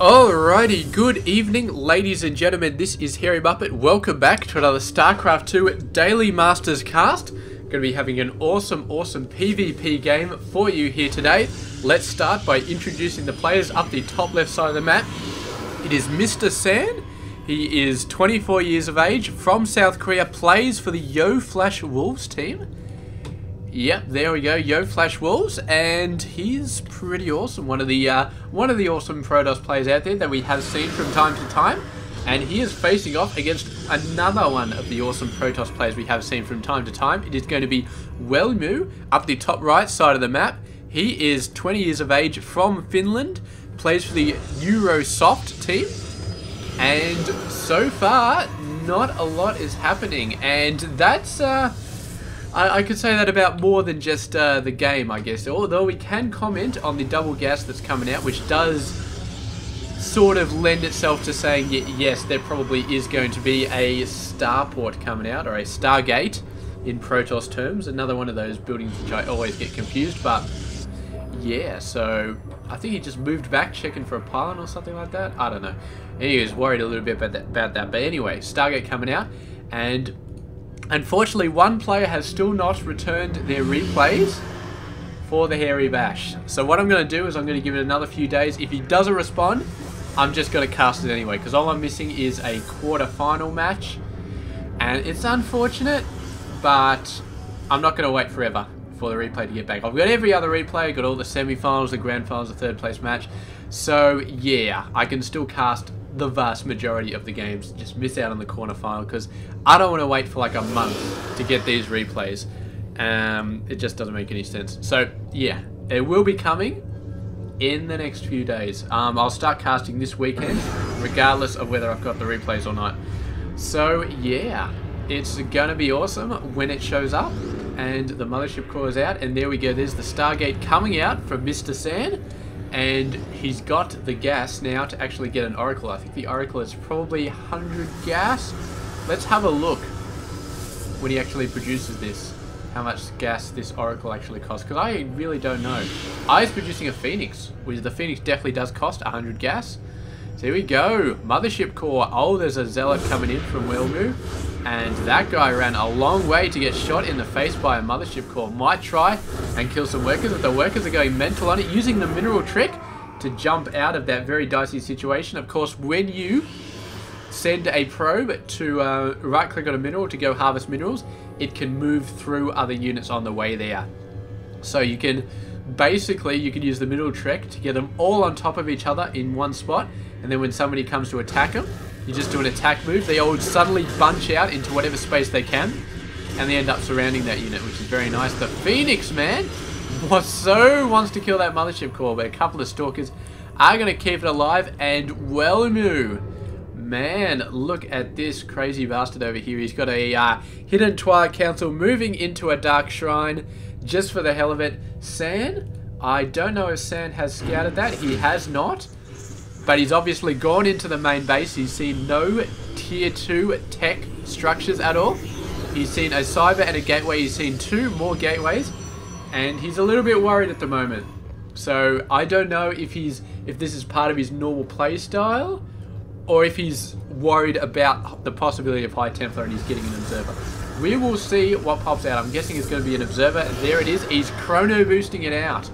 Alrighty, good evening ladies and gentlemen, this is Hairy Muppet. Welcome back to another Starcraft 2 Daily Masters cast. Going to be having an awesome PvP game for you here today. Let's start by introducing the players up the top left side of the map. It is Mr. San. He is 24 years of age, from South Korea, plays for the Yo Flash Wolves team. Yep, there we go, Yo Flash Wolves, and he's pretty awesome. One of the awesome Protoss players out there that we have seen from time to time, and he is facing off against another one of the awesome Protoss players we have seen from time to time. It is going to be Welmu up the top right side of the map. He is 20 years of age, from Finland, plays for the Eurosoft team, and so far not a lot is happening, and that's I could say that about more than just the game, I guess. Although we can comment on the double gas that's coming out, which does sort of lend itself to saying, yes, there probably is going to be a starport coming out, or a Stargate in Protoss terms. Another one of those buildings which I always get confused, but yeah, so I think he just moved back, checking for a pylon or something like that. I don't know. He was worried a little bit about that. But anyway, Stargate coming out, and unfortunately, one player has still not returned their replays for the Hairy Bash. So what I'm going to do is I'm going to give it another few days. If he doesn't respond, I'm just going to cast it anyway, because all I'm missing is a quarter-final match. And it's unfortunate, but I'm not going to wait forever for the replay to get back. I've got every other replay. I've got all the semi-finals, the grand finals, the third place match. So yeah, I can still cast the vast majority of the games, just miss out on the quarterfinal, because I don't want to wait for like a month to get these replays. It just doesn't make any sense. So yeah, it will be coming in the next few days. I'll start casting this weekend, regardless of whether I've got the replays or not. So yeah, it's gonna be awesome when it shows up and the mothership core is out. And there we go, there's the Stargate coming out from Mr. San. And he's got the gas now to actually get an Oracle. I think the Oracle is probably 100 gas. Let's have a look when he actually produces this, how much gas this Oracle actually costs, because I really don't know. He's producing a Phoenix, which the Phoenix definitely does cost 100 gas. So here we go, Mothership Core. Oh, there's a Zealot coming in from Welmu, and that guy ran a long way to get shot in the face by a Mothership Core. Might try and kill some workers, but the workers are going mental on it, using the mineral trick to jump out of that very dicey situation. Of course, when you send a probe to right click on a mineral to go harvest minerals, it can move through other units on the way there. So you can basically, you can use the mineral trick to get them all on top of each other in one spot, and then when somebody comes to attack them, you just do an attack move. They all suddenly bunch out into whatever space they can, and they end up surrounding that unit, which is very nice. The Phoenix, man, wants to kill that Mothership Core, but a couple of Stalkers are going to keep it alive. And Welmu, man, look at this crazy bastard over here. He's got a Hidden Twilight Council moving into a Dark Shrine just for the hell of it. San, I don't know if San has scouted that. He has not. But he's obviously gone into the main base. He's seen no tier 2 tech structures at all. He's seen a cyber and a gateway. He's seen 2 more gateways, and he's a little bit worried at the moment. So I don't know if this is part of his normal play style, or if he's worried about the possibility of High Templar and he's getting an observer. We will see what pops out. I'm guessing it's going to be an observer. There it is. He's chrono boosting it out.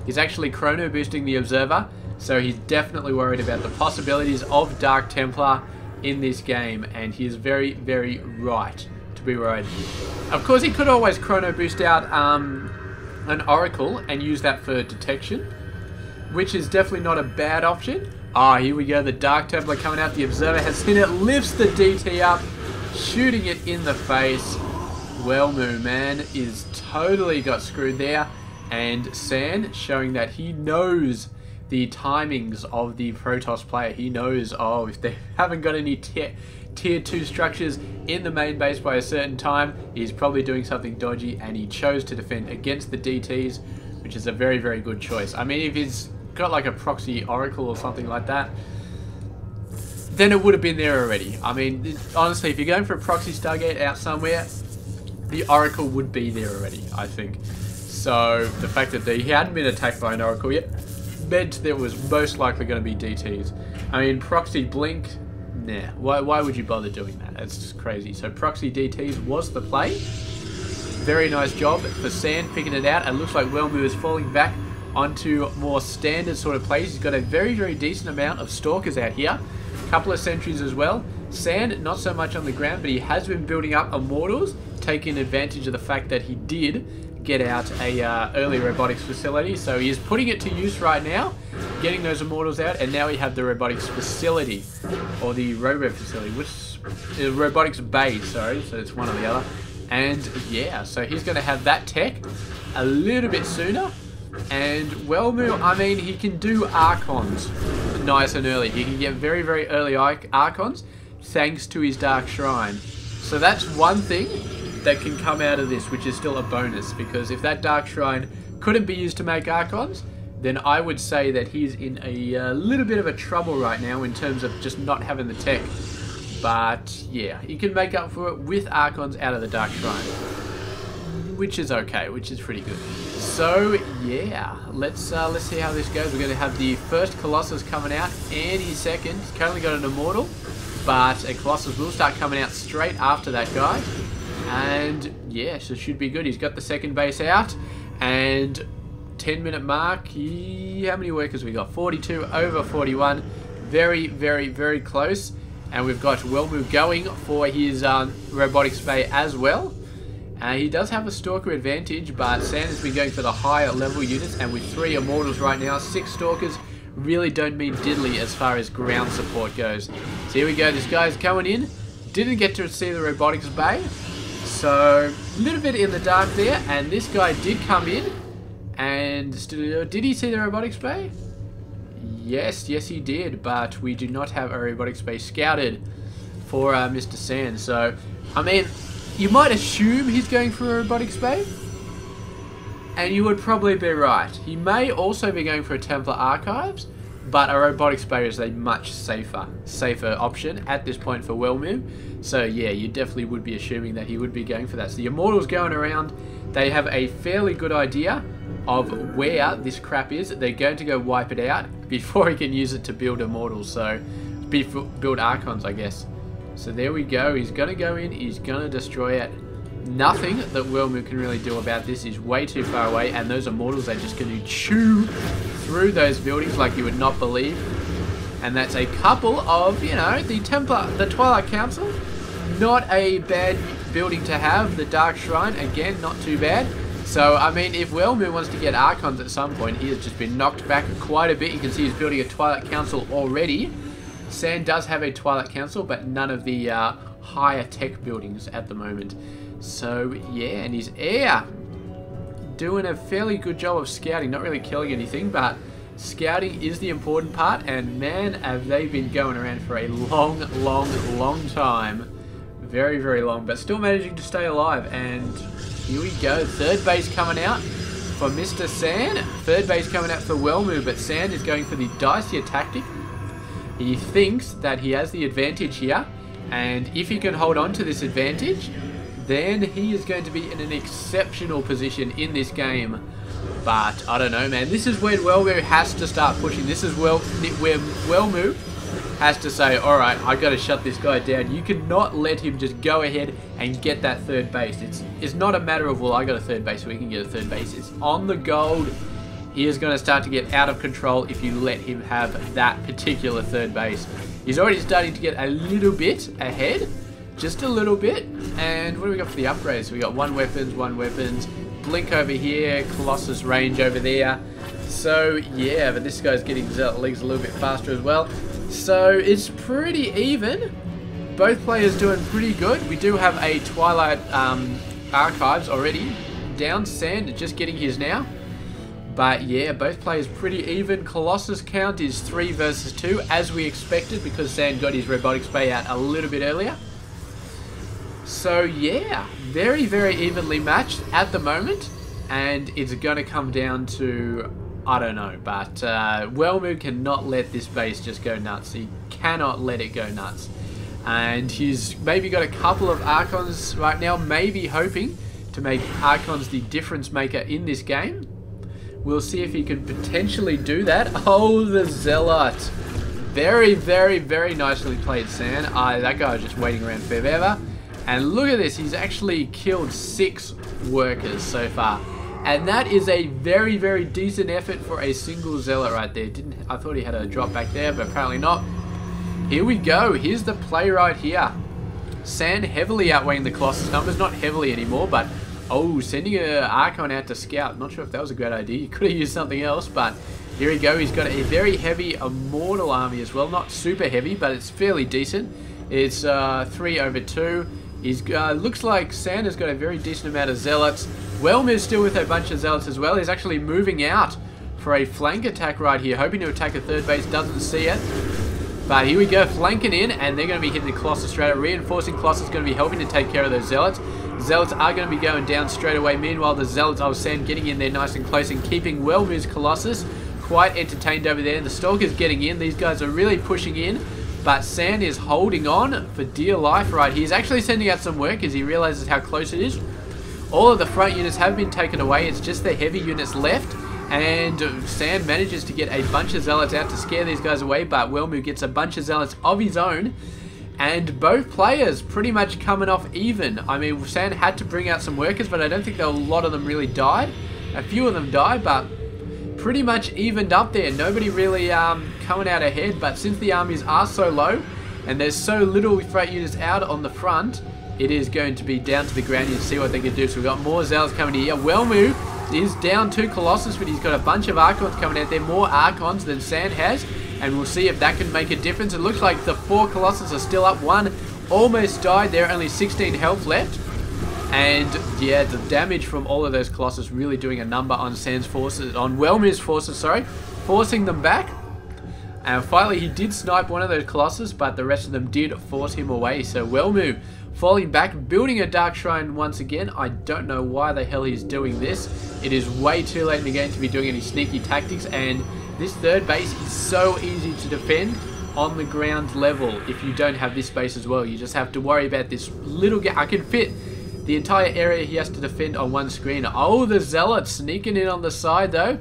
He's actually chrono boosting the observer. So he's definitely worried about the possibilities of Dark Templar in this game, and he is very, very right to be worried. Of course, he could always chrono boost out an Oracle and use that for detection, which is definitely not a bad option. Ah, here we go, the Dark Templar coming out. The Observer has seen it, lifts the DT up, shooting it in the face. Welmu, man, is totally got screwed there, and San showing that he knows the timings of the Protoss player. He knows, oh, if they haven't got any tier 2 structures in the main base by a certain time, he's probably doing something dodgy, and he chose to defend against the DTs, which is a very, very good choice. I mean, if he's got like a proxy Oracle or something like that, then it would have been there already. I mean, honestly, if you're going for a proxy Stargate out somewhere, the Oracle would be there already, I think. So the fact that he hadn't been attacked by an Oracle yet meant there was most likely going to be DTs. I mean, proxy blink, nah. Why would you bother doing that? That's just crazy. So proxy DTs was the play. Very nice job for Sand picking it out. It looks like Welmu is falling back onto more standard sort of plays. He's got a very, very decent amount of stalkers out here. A couple of sentries as well. Sand, not so much on the ground, but he has been building up immortals, taking advantage of the fact that he did get out a early robotics facility. So he is putting it to use right now, getting those immortals out, and now we have the robotics facility, or the robo facility, which is robotics bay, sorry, so it's one or the other. And yeah, so he's going to have that tech a little bit sooner. And Welmu, I mean, he can do Archons nice and early. He can get very, very early Archons thanks to his Dark Shrine. So that's one thing that can come out of this, which is still a bonus. Because if that Dark Shrine couldn't be used to make Archons, then I would say that he's in a little bit of a trouble right now in terms of just not having the tech. But yeah, he can make up for it with Archons out of the Dark Shrine, which is okay, which is pretty good. So yeah, let's see how this goes. We're going to have the first Colossus coming out any second. He's currently got an Immortal, but a Colossus will start coming out straight after that guy. And yeah, so it should be good. He's got the second base out, and 10-minute mark. How many workers we got? 42 over 41. Very, very, very close. And we've got Welmu going for his robotics bay as well. He does have a stalker advantage, but Sand has been going for the higher level units, and with 3 immortals right now, 6 stalkers really don't mean diddly as far as ground support goes. So here we go, this guy's going in. Didn't get to see the robotics bay, so a little bit in the dark there, and this guy did come in. And did he see the robotics bay? Yes, he did, but we do not have a robotics bay scouted for Mr. Sand. So, I mean, you might assume he's going for a robotics bay, and you would probably be right. He may also be going for a Templar Archives, but a robotics bay is a much safer option at this point for Welmu. So yeah, you definitely would be assuming that he would be going for that. So the Immortals going around, they have a fairly good idea of where this crap is. They're going to go wipe it out before he can use it to build Immortals, so build Archons, I guess. So there we go. He's going to go in, he's going to destroy it. Nothing that Welmu can really do about this. Is way too far away, and those Immortals are just going to chew through those buildings like you would not believe. And that's a couple of, you know, the Twilight Council. Not a bad building to have. The Dark Shrine, again, not too bad. So, I mean, if Welmu wants to get Archons at some point, he has just been knocked back quite a bit. You can see he's building a Twilight Council already. Sand does have a Twilight Council, but none of the higher tech buildings at the moment. So, yeah, and his air doing a fairly good job of scouting. Not really killing anything, but scouting is the important part. And, man, have they been going around for a long time. Very, very long, but still managing to stay alive. And here we go. Third base coming out for Mr. Sand. Third base coming out for Welmu, but Sand is going for the dicier tactic. He thinks that he has the advantage here, and if he can hold on to this advantage, then he is going to be in an exceptional position in this game. But I don't know, man. This is where Welmu has to start pushing. This is where Welmu has to say, alright, I got to shut this guy down. You cannot let him just go ahead and get that third base. It's not a matter of, well, I got a third base, so we can get a third base. It's on the gold. He is going to start to get out of control if you let him have that particular third base. He's already starting to get a little bit ahead. Just a little bit. And what do we got for the upgrades? So we got one weapons, blink over here, Colossus range over there. So yeah, but this guy's getting his legs a little bit faster as well. So it's pretty even. Both players doing pretty good. We do have a Twilight Archives already. Down. Sand just getting his now. But yeah, both players pretty even. Colossus count is 3 versus 2, as we expected, because Sand got his robotics bay out a little bit earlier. So yeah, very, very evenly matched at the moment. And it's going to come down to, I don't know, but Welmu cannot let this base just go nuts. He cannot let it go nuts. And he's maybe got a couple of Archons right now, maybe hoping to make Archons the difference maker in this game. We'll see if he can potentially do that. Oh, the Zealot. Very, very, very nicely played, San. That guy was just waiting around forever. And look at this. He's actually killed 6 workers so far. And that is a very, very decent effort for a single Zealot right there. I thought he had a drop back there, but apparently not. Here we go. Here's the play right here. San heavily outweighing the Colossus numbers. Not heavily anymore, but... Oh, sending an Archon out to scout. Not sure if that was a great idea. You could have used something else, but here we go. He's got a very heavy Immortal army as well. Not super heavy, but it's fairly decent. It's 3 over 2. He's looks like San has got a very decent amount of Zealots. Welmu still with a bunch of Zealots as well. He's actually moving out for a flank attack right here, hoping to attack a third base. Doesn't see it. But here we go, flanking in, and they're going to be hitting the Colossus straight away. Reinforcing Colossus is going to be helping to take care of those Zealots. Zealots are going to be going down straight away. Meanwhile, the Zealots of San getting in there nice and close and keeping Welmu's Colossus quite entertained over there. And the Stalker's getting in. These guys are really pushing in. But San is holding on for dear life right here. He's actually sending out some work as he realizes how close it is. All of the front units have been taken away. It's just the heavy units left. And San manages to get a bunch of Zealots out to scare these guys away. But Welmu gets a bunch of Zealots of his own. And both players pretty much coming off even. I mean, San had to bring out some workers, but I don't think a lot of them really died. A few of them died, but pretty much evened up there. Nobody really coming out ahead, but since the armies are so low, and there's so little freight units out on the front, it is going to be down to the ground and see what they can do. So we've got more Zealots coming here. Welmu is down 2 Colossus, but he's got a bunch of Archons coming out there. More Archons than San has. And we'll see if that can make a difference. It looks like the 4 Colossus are still up. One almost died there. Only 16 health left. And yeah, the damage from all of those Colossus really doing a number on San's forces, on Welmu's forces, sorry, forcing them back. And finally, he did snipe one of those Colossus, but the rest of them did force him away. So Welmu falling back, building a Dark Shrine once again. I don't know why the hell he's doing this. It is way too late in the game to be doing any sneaky tactics, and this third base is so easy to defend on the ground level if you don't have this base as well. You just have to worry about this little gap. I can fit the entire area he has to defend on one screen. Oh, the Zealot sneaking in on the side though.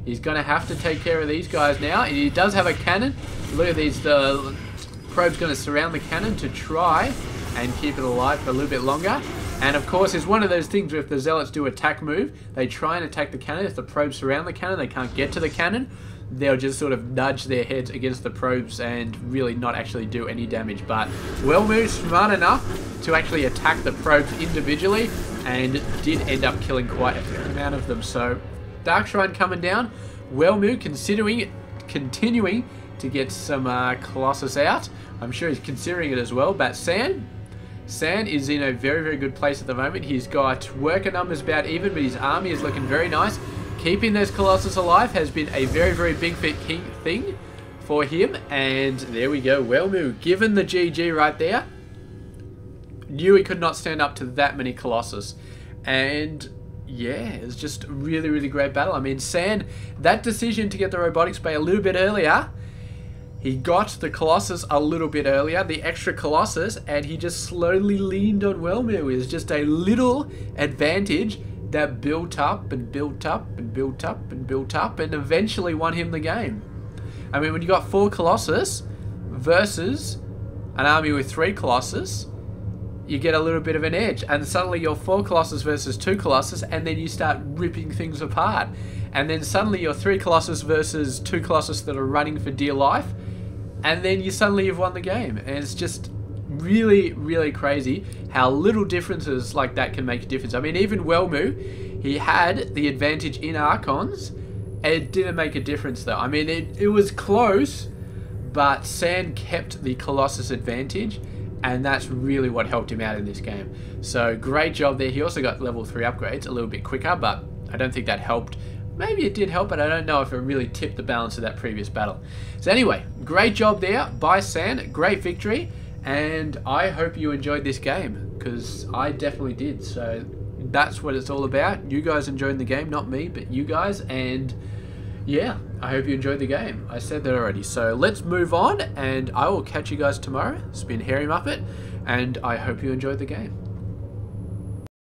He's going to have to take care of these guys now. And he does have a cannon. Look at these. The probe's going to surround the cannon to try and keep it alive for a little bit longer. And of course, it's one of those things where if the Zealots do attack move, they try and attack the cannon. If the probes surround the cannon, they can't get to the cannon. They'll just sort of nudge their heads against the probes and really not actually do any damage. But Welmu smart enough to actually attack the probes individually and did end up killing quite a fair amount of them. So Dark Shrine coming down. Welmu continuing to get some Colossus out. I'm sure he's considering it as well. But San is in a very, very good place at the moment. He's got worker numbers about even, but his army is looking very nice. Keeping those Colossus alive has been a very, very big thing for him. And there we go. Welmu given the GG right there. Knew he could not stand up to that many Colossus. And yeah, it's just a really, really great battle. I mean, San, that decision to get the Robotics Bay a little bit earlier, he got the Colossus a little bit earlier, the extra Colossus, and he just slowly leaned on Welmu. It's just a little advantage that built up and built up and built up and built up and eventually won him the game. I mean, when you got 4 Colossus versus an army with 3 Colossus, you get a little bit of an edge. And suddenly you're 4 Colossus versus 2 Colossus, and then you start ripping things apart. And then suddenly you're 3 Colossus versus 2 Colossus that are running for dear life, and then you've won the game. And it's just really, really crazy how little differences like that can make a difference. I mean, even Welmu, he had the advantage in Archons. It didn't make a difference though. I mean, it was close, but San kept the Colossus advantage, and that's really what helped him out in this game. So great job there. He also got level 3 upgrades a little bit quicker, but I don't think that helped. Maybe it did help, but I don't know if it really tipped the balance of that previous battle. So anyway, great job there by San. Great victory. And I hope you enjoyed this game, because I definitely did. So that's what it's all about. You guys enjoying the game, not me, but you guys. And yeah, I hope you enjoyed the game. I said that already. So let's move on, and I will catch you guys tomorrow. It's been Hairy Muppet, and I hope you enjoyed the game.